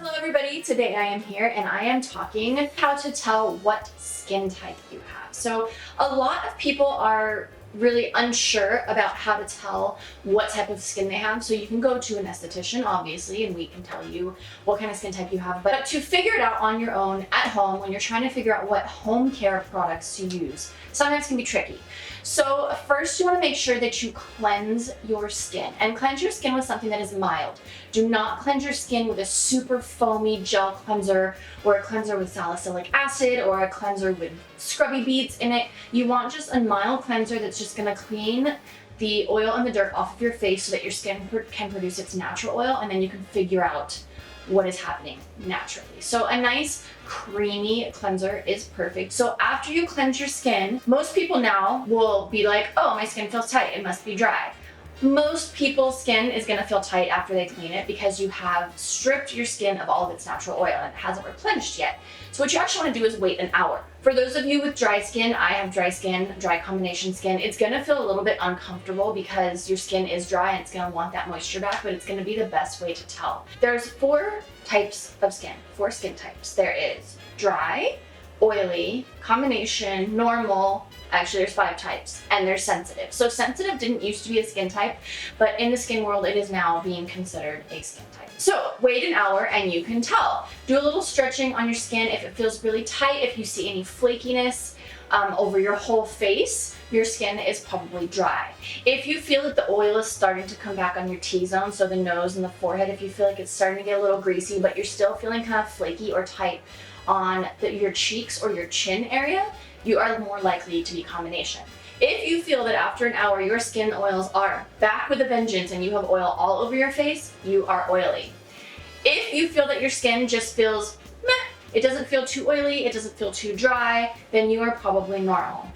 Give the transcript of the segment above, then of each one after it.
Hello everybody, today I am here and I am talking how to tell what skin type you have. So a lot of people are really unsure about how to tell what type of skin they have. So you can go to an esthetician, obviously, and we can tell you what kind of skin type you have. But to figure it out on your own at home, when you're trying to figure out what home care products to use, sometimes can be tricky. So first you want to make sure that you cleanse your skin, and cleanse your skin with something that is mild. Do not cleanse your skin with a super foamy gel cleanser or a cleanser with salicylic acid or a cleanser with scrubby beads in it. You want just a mild cleanser that's just going to clean the oil and the dirt off of your face so that your skin can produce its natural oil, and then you can figure out what is happening naturally. So a nice creamy cleanser is perfect. So after you cleanse your skin, most people now will be like, oh, my skin feels tight, it must be dry. Most people's skin is going to feel tight after they clean it because you have stripped your skin of all of its natural oil and it hasn't replenished yet. So what you actually want to do is wait an hour. For those of you with dry skin, I have dry skin, dry combination skin, it's going to feel a little bit uncomfortable because your skin is dry and it's going to want that moisture back, but it's going to be the best way to tell. There's four types of skin, four skin types. There is dry, oily, combination, normal. Actually, there's 5 types, and they're sensitive. So sensitive didn't used to be a skin type, but in the skin world, it is now being considered a skin type. So wait an hour and you can tell. Do a little stretching on your skin if it feels really tight. If you see any flakiness over your whole face, your skin is probably dry. If you feel that the oil is starting to come back on your T-zone, so the nose and the forehead, if you feel like it's starting to get a little greasy, but you're still feeling kind of flaky or tight on your cheeks or your chin area, you are more likely to be combination. If you feel that after an hour your skin oils are back with a vengeance and you have oil all over your face, you are oily. If you feel that your skin just feels meh, it doesn't feel too oily, it doesn't feel too dry, then you are probably normal.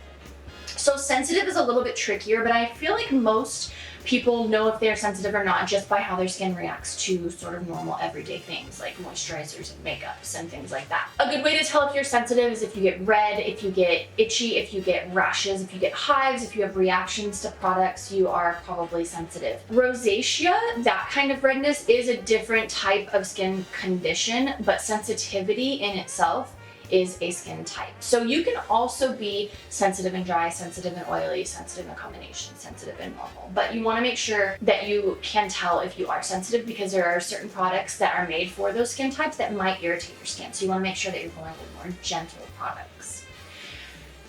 So sensitive is a little bit trickier, but I feel like most people know if they're sensitive or not just by how their skin reacts to sort of normal everyday things like moisturizers and makeups and things like that. A good way to tell if you're sensitive is if you get red, if you get itchy, if you get rashes, if you get hives, if you have reactions to products, you are probably sensitive. Rosacea, that kind of redness, is a different type of skin condition, but sensitivity in itself is a skin type. So you can also be sensitive and dry, sensitive and oily, sensitive and combination, sensitive and normal. But you want to make sure that you can tell if you are sensitive because there are certain products that are made for those skin types that might irritate your skin. So you want to make sure that you're going with more gentle products.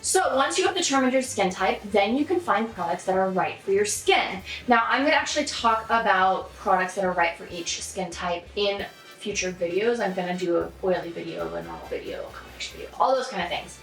So once you have determined your skin type, then you can find products that are right for your skin. Now I'm going to actually talk about products that are right for each skin type in future videos. I'm going to do an oily video, a normal video, a combination video, all those kind of things.